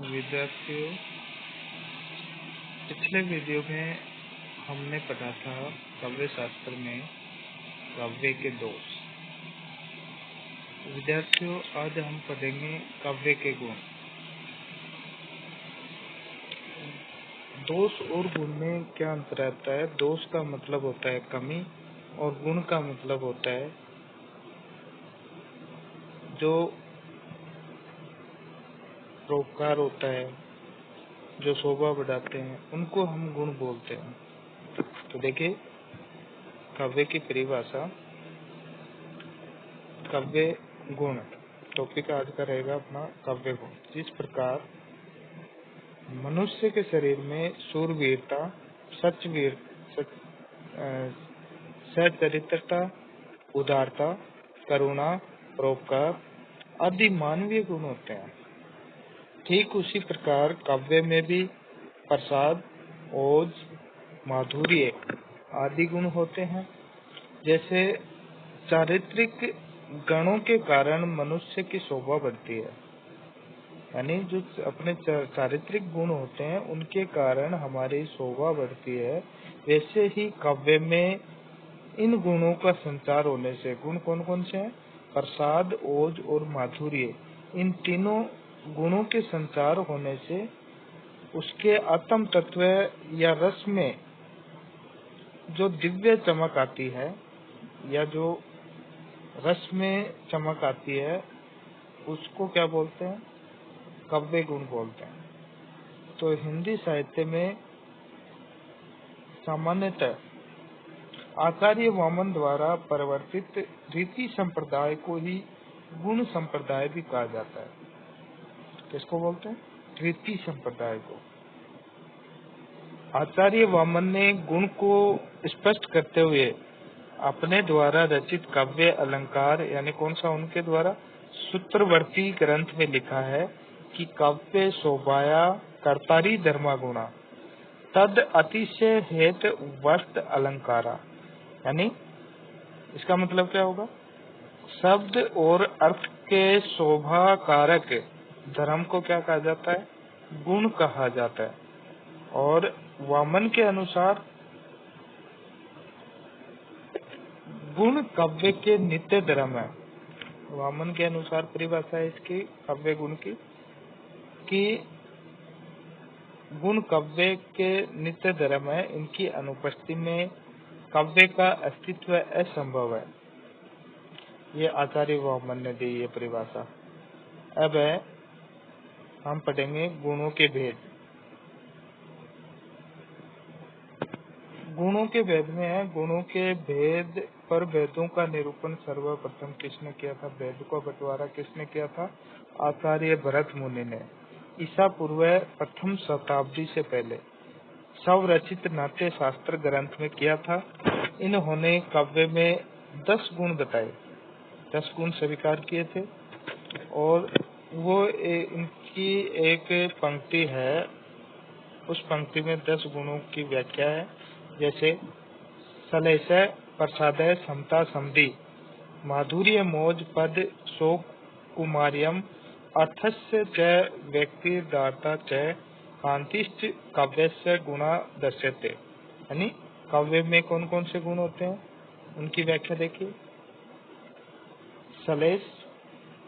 विद्यार्थियों, पिछले वीडियो में हमने पढ़ा था काव्य शास्त्र में काव्य के दोष। विद्यार्थियों, आज हम पढ़ेंगे काव्य के गुण। दोष और गुण में क्या अंतर आता है? दोष का मतलब होता है कमी और गुण का मतलब होता है जो परोपकार होता है, जो शोभा बढ़ाते हैं, उनको हम गुण बोलते हैं। तो देखिए, काव्य की परिभाषा, काव्य गुण। टॉपिक आज का रहेगा अपना काव्य गुण। जिस प्रकार मनुष्य के शरीर में शूरवीरता, सच्चरित्रता, उदारता, करुणा, परोपकार आदि मानवीय गुण होते हैं, ठीक उसी प्रकार काव्य में भी प्रसाद, ओज, माधुर्य आदि गुण होते हैं। जैसे चारित्रिक गणों के कारण मनुष्य की शोभा बढ़ती है, यानी जो अपने चारित्रिक गुण होते हैं उनके कारण हमारी शोभा बढ़ती है। वैसे ही काव्य में इन गुणों का संचार होने से, गुण कौन कौन से हैं? प्रसाद, ओज और माधुर्य, इन तीनों गुणों के संचार होने से उसके आत्म तत्व या रस में जो दिव्य चमक आती है, या जो रस में चमक आती है, उसको क्या बोलते हैं? काव्य गुण बोलते हैं। तो हिंदी साहित्य में सामान्यतः आचार्य वामन द्वारा परिवर्तित रीति संप्रदाय को ही गुण संप्रदाय भी कहा जाता है। किसको बोलते हैं? रीति संप्रदाय को। आचार्य वामन ने गुण को स्पष्ट करते हुए अपने द्वारा रचित काव्य अलंकार, यानी कौन सा? उनके द्वारा सूत्रवर्ती ग्रंथ में लिखा है कि काव्य शोभाया कर्तारी धर्मा गुणा तद अतिशय हेत वस्त अलंकारा। यानी इसका मतलब क्या होगा? शब्द और अर्थ के शोभा कारक धर्म को क्या कहा जाता है? गुण कहा जाता है। और वामन के अनुसार गुण काव्य के नित्य धर्म है। वामन के अनुसार परिभाषा है इसकी काव्य गुण की कि गुण काव्य के नित्य धर्म है, इनकी अनुपस्थिति में काव्य का अस्तित्व असंभव है। ये आचार्य वामन ने दी ये परिभाषा। अब हम पढ़ेंगे गुणों के भेद। गुणों के भेद में है, गुणों के भेद पर भेदों का निरूपण सर्वप्रथम किसने किया था? भेद का बंटवारा किसने किया था? आचार्य भरत मुनि ने ईसा पूर्व प्रथम शताब्दी से पहले स्वरचित नाट्य शास्त्र ग्रंथ में किया था। इन्होंने काव्य में 10 गुण बताए, 10 गुण स्वीकार किए थे। और वो इनकी एक पंक्ति है, उस पंक्ति में 10 गुणों की व्याख्या है। जैसे सलेश, प्रसाद, समता, समधि, माधुर्य, मोज, पद, शोक, कुमार्यम, अर्थस्य च व्यक्तिर्दाता च कांतिश्च काव्यस्य गुणा दर्श्यते। यानी काव्य में कौन कौन से गुण होते हैं, उनकी व्याख्या देखिए। सलेश,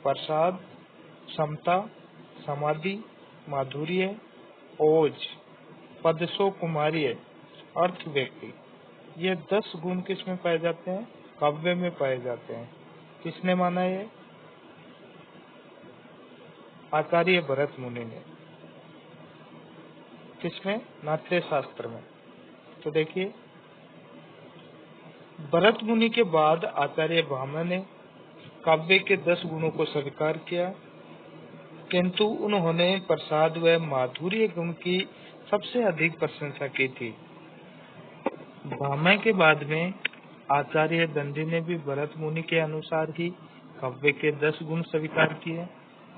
प्रसाद, समता, समाधि, माधुर्य, ओज, पदसो, कुमार्य, अर्थ, व्यक्ति, ये 10 गुण किस में पाए जाते हैं? काव्य में पाए जाते हैं। किसने माना ये? आचार्य भरत मुनि ने। किसमें? नाट्य शास्त्र में। तो देखिए, भरत मुनि के बाद आचार्य वामन ने काव्य के 10 गुणों को स्वीकार किया, किंतु उन्होंने प्रसाद व माधुर्य गुण की सबसे अधिक प्रशंसा की थी। वामन के बाद में आचार्य दंडी ने भी भरत मुनि के अनुसार ही काव्य के 10 गुण स्वीकार किए,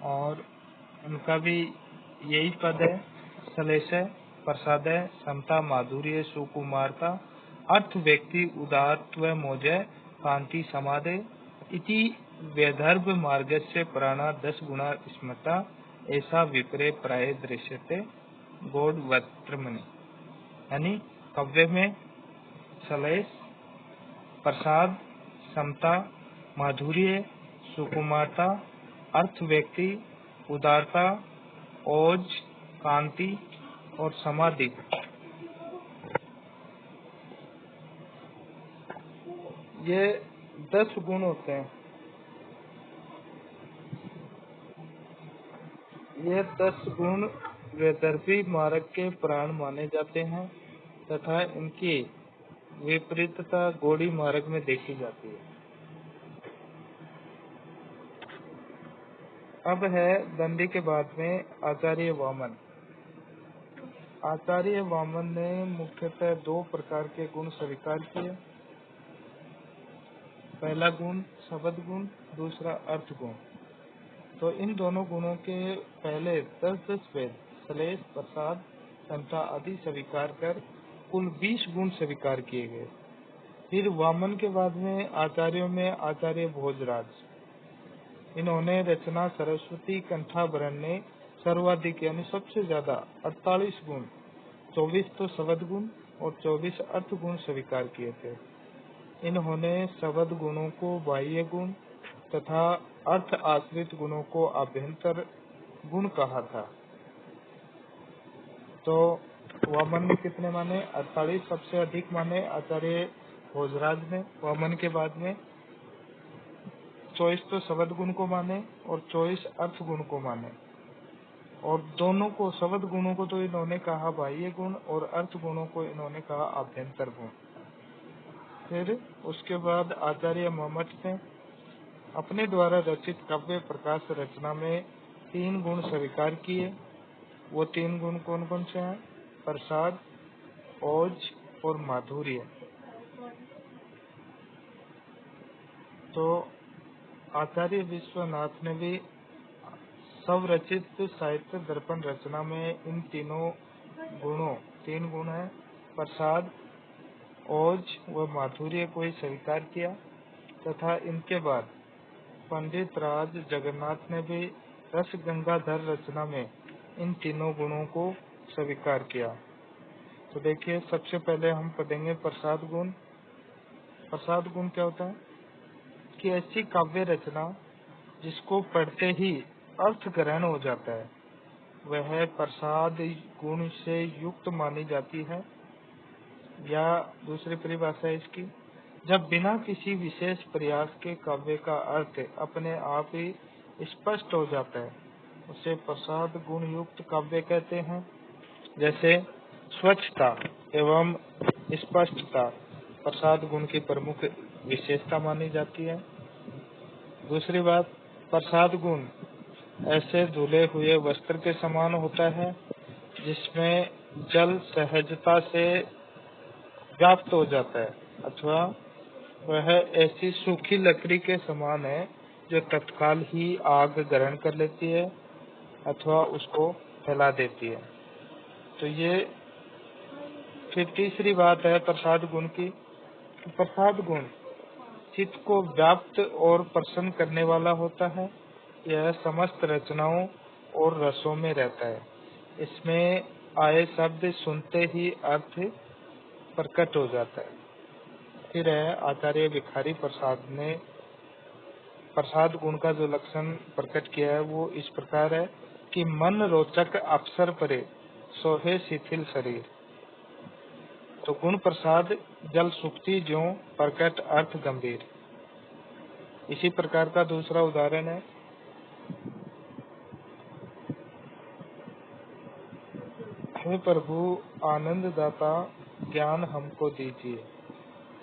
और उनका भी यही पद है: सलेश, प्रसाद, समता, माधुर्य, सुकुमारता, अर्थ, व्यक्ति, उदारत्व, मोजय, कांति, समाधि इति वेदर्भ मार्गस्य प्राणा 10 गुणा स्मृता ऐसा विपर्य प्राय दृश्यते गौड़वत्रमणि। यानी काव्य में सलेश, प्रसाद, समता, माधुर्य, सुकुमारता, अर्थ व्यक्ति, उदारता, ओज, कांति और समाधि, ये 10 गुण होते हैं। ये 10 गुण वैदर्भी मार्ग के प्राण माने जाते हैं तथा इनकी विपरीतता गौड़ी मार्ग में देखी जाती है। अब है दंडी के बाद में आचार्य वामन। आचार्य वामन ने मुख्यतः 2 प्रकार के गुण स्वीकार किए। पहला गुण शब्द गुण, दूसरा अर्थ गुण। तो इन दोनों गुणों के पहले 10-10 वेद सलेश, प्रसाद, समता आदि स्वीकार कर कुल 20 गुण स्वीकार किए गए। फिर वामन के बाद में आचार्यों में आचार्य भोजराज, इन्होंने रचना सरस्वती कंठाभरण ने सर्वाधिक यानी सबसे ज्यादा 48 गुण, 24 तो शब्द गुण और 24 अर्थ गुण स्वीकार किए थे। इन्होंने शब्द गुणों को बाह्य गुण तथा अर्थ आश्रित गुणों को आभ्यंतर गुण कहा था। तो वामन ने कितने माने? 48 सबसे अधिक माने आचार्य भोजराज ने। वामन के बाद में 24 तो शब्द गुण को माने और 24 अर्थ गुण को माने, और दोनों को शब्द गुणों को तो इन्होंने कहा बाह्य गुण और अर्थ गुणों को इन्होंने कहा आभ्यंतर गुण। फिर उसके बाद आचार्य मम्मट ने अपने द्वारा रचित काव्य प्रकाश रचना में 3 गुण स्वीकार किए। वो 3 गुण कौन कौन से हैं? प्रसाद, ओज और माधुर्य। तो आचार्य विश्वनाथ ने भी स्वरचित साहित्य दर्पण रचना में इन तीनों गुणों, 3 गुण है प्रसाद, ओज व माधुर्य को ही स्वीकार किया। तथा इनके बाद पंडित राज जगन्नाथ ने भी रस गंगाधर रचना में इन तीनों गुणों को स्वीकार किया। तो देखिए, सबसे पहले हम पढ़ेंगे प्रसाद गुण। प्रसाद गुण क्या होता है कि ऐसी काव्य रचना जिसको पढ़ते ही अर्थ ग्रहण हो जाता है, वह प्रसाद गुण से युक्त मानी जाती है। या दूसरी परिभाषा इसकी, जब बिना किसी विशेष प्रयास के काव्य का अर्थ अपने आप ही स्पष्ट हो जाता है, उसे प्रसाद गुण युक्त काव्य कहते हैं। जैसे स्वच्छता एवं स्पष्टता प्रसाद गुण की प्रमुख विशेषता मानी जाती है। दूसरी बात, प्रसाद गुण ऐसे धुले हुए वस्त्र के समान होता है जिसमें जल सहजता से व्याप्त हो जाता है, अथवा वह ऐसी सूखी लकड़ी के समान है जो तत्काल ही आग ग्रहण कर लेती है अथवा उसको फैला देती है। तो ये फिर तीसरी बात है प्रसाद गुण की। प्रसाद गुण चित्त को व्याप्त और प्रसन्न करने वाला होता है। यह समस्त रचनाओं और रसों में रहता है। इसमें आए शब्द सुनते ही अर्थ प्रकट हो जाता है। फिर है आचार्य भिखारी प्रसाद ने प्रसाद गुण का जो लक्षण प्रकट किया है वो इस प्रकार है कि मन रोचक अवसर परे सोहे शिथिल शरीर। तो गुण प्रसाद जल सुक्ति ज्यों प्रकट अर्थ गंभीर। इसी प्रकार का दूसरा उदाहरण है, हे प्रभु आनंद दाता ज्ञान हमको दीजिए,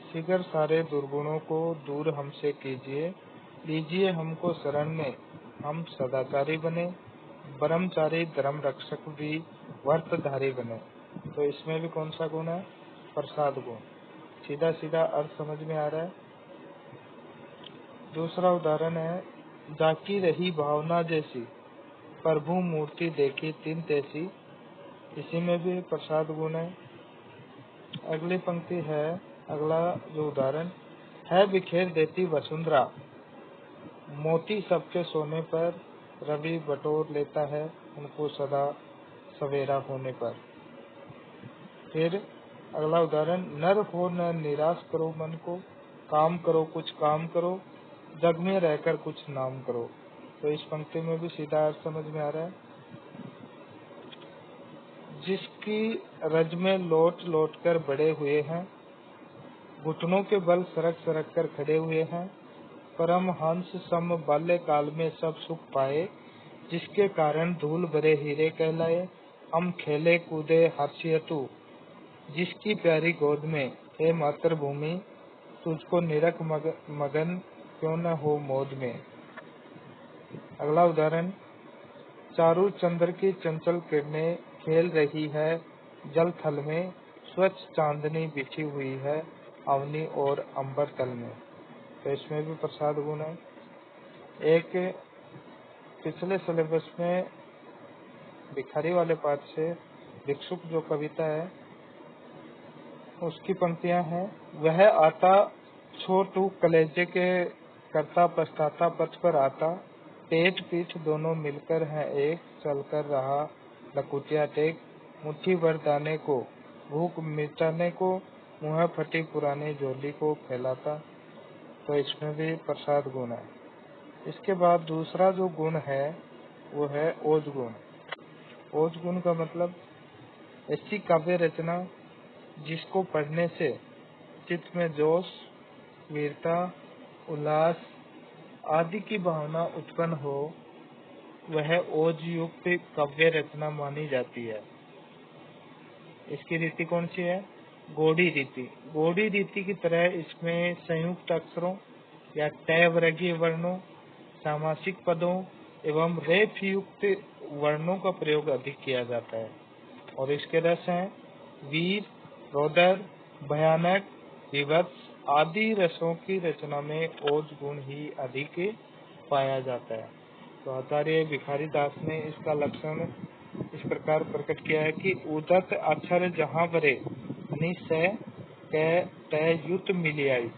शीघ्र सारे दुर्गुणों को दूर हमसे कीजिए, लीजिए हमको शरण में हम सदाचारी बने, ब्रह्मचारी धर्म रक्षक भी व्रतधारी बने। तो इसमें भी कौन सा गुण है? प्रसाद गुण। सीधा सीधा अर्थ समझ में आ रहा है। दूसरा उदाहरण है, जाकी रही भावना जैसी प्रभु मूर्ति देखी तिन तैसी। इसी में भी प्रसाद गुण है। अगली पंक्ति है, अगला जो उदाहरण है, बिखेर देती वसुंधरा मोती सबके सोने पर रवि बटोर लेता है उनको सदा सवेरा होने पर। फिर अगला उदाहरण, नर हो न निराश करो मन को, काम करो कुछ काम करो, जग में रहकर कुछ नाम करो। तो इस पंक्ति में भी सीधा अर्थ समझ में आ रहा है। जिसकी रज में लौट लौट कर बड़े हुए हैं, घुटनों के बल सरक सरक कर खड़े हुए हैं, परम हंस सम बाल्य काल में सब सुख पाए, जिसके कारण धूल भरे हीरे कहलाए, हम खेले कूदे हर्षियतु, जिसकी प्यारी गोद में हे मातृभूमि, तुझको निरख मगन क्यों न हो मोद में। अगला उदाहरण, चारू चंद्र की चंचल किरणें खेल रही है जल थल में, स्वच्छ चांदनी बिछी हुई है अवनी और अंबर तल में। तो इसमें भी प्रसाद गुण है। एक पिछले सिलेबस में भिखारी वाले पाठ से भिक्षुक जो कविता है उसकी पंक्तियां हैं, वह आता छोटू कलेजे के करता पछताता पथ पर आता, पेट पीठ दोनों मिलकर है एक, चल कर रहा लकुटिया टेक, मुट्ठी भर दाने को भूख मिटाने को, मुँह फटी पुरानी झोली को फैलाता। तो इसमें भी प्रसाद गुण है। इसके बाद दूसरा जो गुण है वो है ओज गुण। ओज गुण का मतलब ऐसी काव्य रचना जिसको पढ़ने से चित्त में जोश, वीरता, उल्लास आदि की भावना उत्पन्न हो, वह ओज युक्त काव्य रचना मानी जाती है। इसकी रीति कौन सी है? गोडी रीति। गोडी रीति की तरह इसमें संयुक्त अक्षरों या टय वर्गीय वर्णों, सामासिक पदों एवं रेफ युक्त वर्णों का प्रयोग अधिक किया जाता है। और इसके रस हैं वीर, रौदर, भयानक, विभत्स आदि रसों की रचना में ओज गुण ही अधिक पाया जाता है। तो आचार्य भिखारी दास ने इसका लक्षण इस प्रकार प्रकट किया है कि उदत अक्षर जहाँ बरे निश्चय तय युत मिलियाई,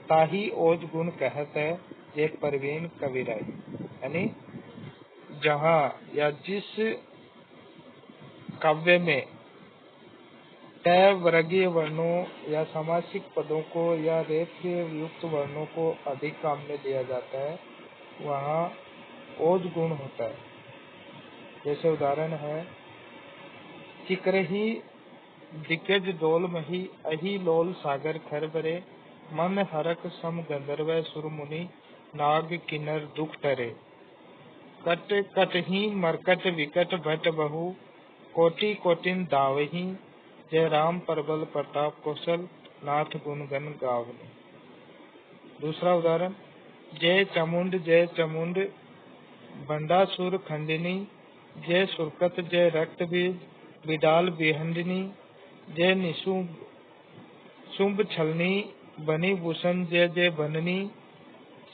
ताही ओज गुण कहत है ये परवीन कविराई। यानी जहाँ या जिस काव्य में तय वर्गीय वर्णों या सामासिक पदों को या रेखीय युक्त वर्णों को अधिक काम में लिया जाता है, वहाँ ओज गुण होता है। जैसे उदाहरण है, चिकरही दिग्गज डोल मही, अही लोल सागर खर बरे, मन हरक सम गंधर्व सुरमुनि, नाग किन्नर दुख टरे, कट कटही मरकट विकट भट बहु, कोटि कोटिन दावही, जय राम परबल प्रताप कौशल, नाथ गुण गण गावनी। दूसरा उदाहरण, जय चामुंड बंडासुर खंडिनी, जय सुरकत जय रक्त बीज, बिडाल बिहंडिनी, जय निशुंभ शुंभ छलनी, बनी भूषण जय जय बननी,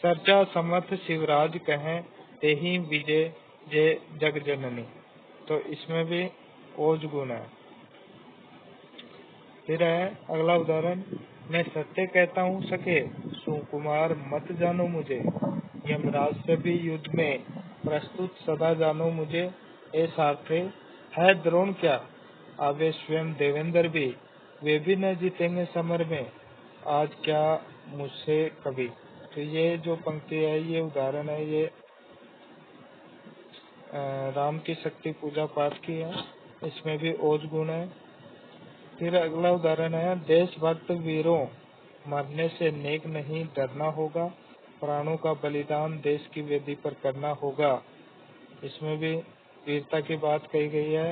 सर्जा समर्थ शिवराज कहें, तेहि विजय जय जग जननी। तो इसमें भी ओज गुण है। फिर है अगला उदाहरण, मैं सत्य कहता हूँ सके, सुकुमार मत जानो मुझे, यमराज से भी युद्ध में प्रस्तुत सदा जानो मुझे, ए सारथे है द्रोण क्या, आवे स्वयं देवेंद्र भी, वे भी न जीतेंगे समर में, आज क्या मुझसे कभी। तो ये जो पंक्ति है, ये उदाहरण है, ये राम की शक्ति पूजा पाठ की है। इसमें भी ओज गुण है। फिर अगला उदाहरण है, देशभक्त वीरों मरने से नेक नहीं डरना होगा, प्राणों का बलिदान देश की वेदी पर करना होगा। इसमें भी वीरता की बात कही गई है।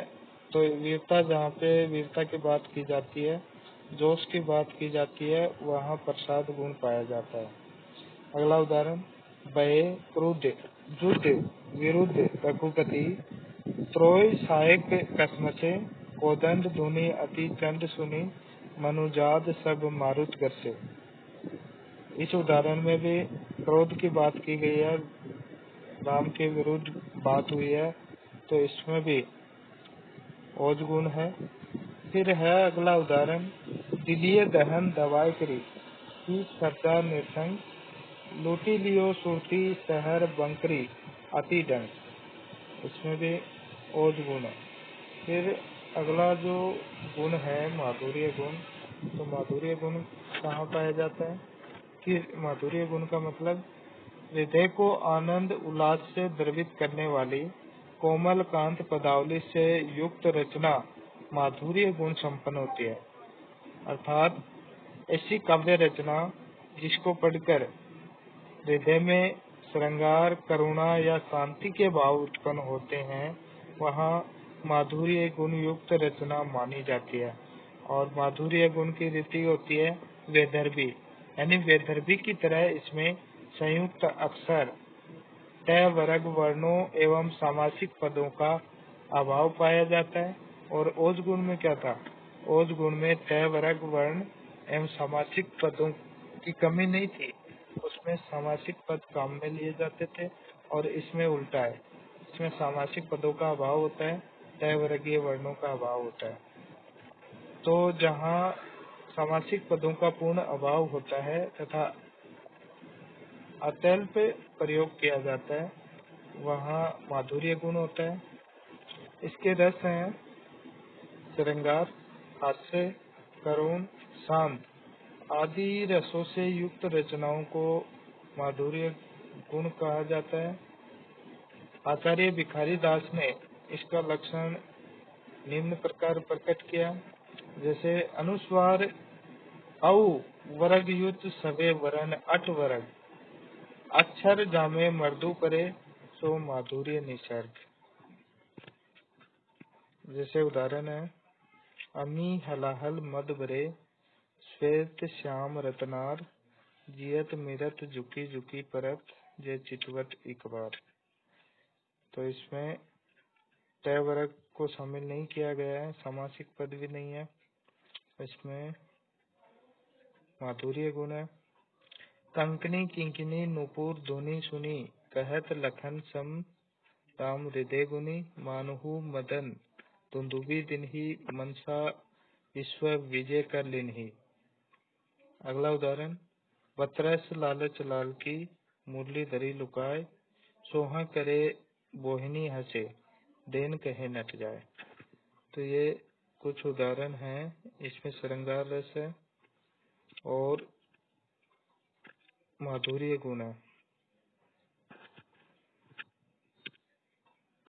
तो वीरता जहाँ पे वीरता की बात की जाती है, जोश की बात की जाती है, वहाँ प्रसाद गुण पाया जाता है। अगला उदाहरण, भय क्रोध युद्ध विरुद्ध रघुपति, त्रोय सहायक कसमचे, कोदंड धुनि अति चंड सुनी, मनुजाद सब मारुत गरसे। इस उदाहरण में भी क्रोध की बात की गई है, राम के विरुद्ध बात हुई है, तो इसमें भी ओज गुण है। फिर है अगला उदाहरण, दिलिये दहन दवाई करी, खर्चा निरसंग, लूटी लियो सुरती शहर बंकरी, अतिदंश, इसमें भी ओज गुण है। फिर अगला जो गुण है माधुर्य गुण, तो माधुर्य गुण कहाँ पाया जाता है कि माधुर्य गुण का मतलब हृदय को आनंद उल्लास से द्रवित करने वाली कोमल कांत पदावली से युक्त रचना माधुर्य गुण संपन्न होती है। अर्थात ऐसी काव्य रचना जिसको पढ़कर हृदय में श्रृंगार, करुणा या शांति के भाव उत्पन्न होते हैं, वहाँ माधुर्य गुण युक्त रचना मानी जाती है। और माधुर्य गुण की रीति होती है वैदर्भी, यानी वैदर्भी की तरह इसमें संयुक्त अक्षर, तय वर्ग वर्णों एवं सामासिक पदों का अभाव पाया जाता है। और ओज गुण में क्या था, ओज गुण में तय वर्ग वर्ण एवं सामासिक पदों की कमी नहीं थी, उसमें सामासिक पद काम में लिए जाते थे। और इसमें उल्टा है, इसमें सामासिक पदों का अभाव होता है, तय वर्गीय वर्णों का अभाव होता है। तो जहाँ सामासिक पदों का पूर्ण अभाव होता है तथा अत्यल्प प्रयोग किया जाता है, वहाँ माधुर्य गुण होता है। इसके रस हैं श्रृंगार, हास्य, करुण, शांत आदि रसों से युक्त रचनाओं को माधुर्य गुण कहा जाता है। आचार्य भिखारी दास ने इसका लक्षण निम्न प्रकार प्रकट किया, जैसे अनुस्वार औ वर्ग युत सवे वरन अठ वर्ग, अक्षर जामे मर्दू करे सो माधुर्य निसर्ग। जैसे उदाहरण है अमी हलाहल मद बरे, श्वेत श्याम रतनार, जियत मिरत झुकी झुकी परत, जे चितवट एक बार। तो इसमें तय वर्ग को शामिल नहीं किया गया है, सामासिक पद भी नहीं है, इसमें माधुर्य गुण है। कंकनी किंकिनी नुपुर ध्वनि सुनी, कहत लखन सम राम हृदय गुनी, मानहु मदन दुंदुबी दिनहि, मनसा विश्व विजय कर लिनहि। अगला उदाहरण बतरस लालच लाल की, मुरली धरी लुकाए, सोहा करे बोहिनी हंसे, देन कहे नट जाए। तो ये कुछ उदाहरण हैं, इसमें श्रृंगार रस है और माधुर्य गुण है।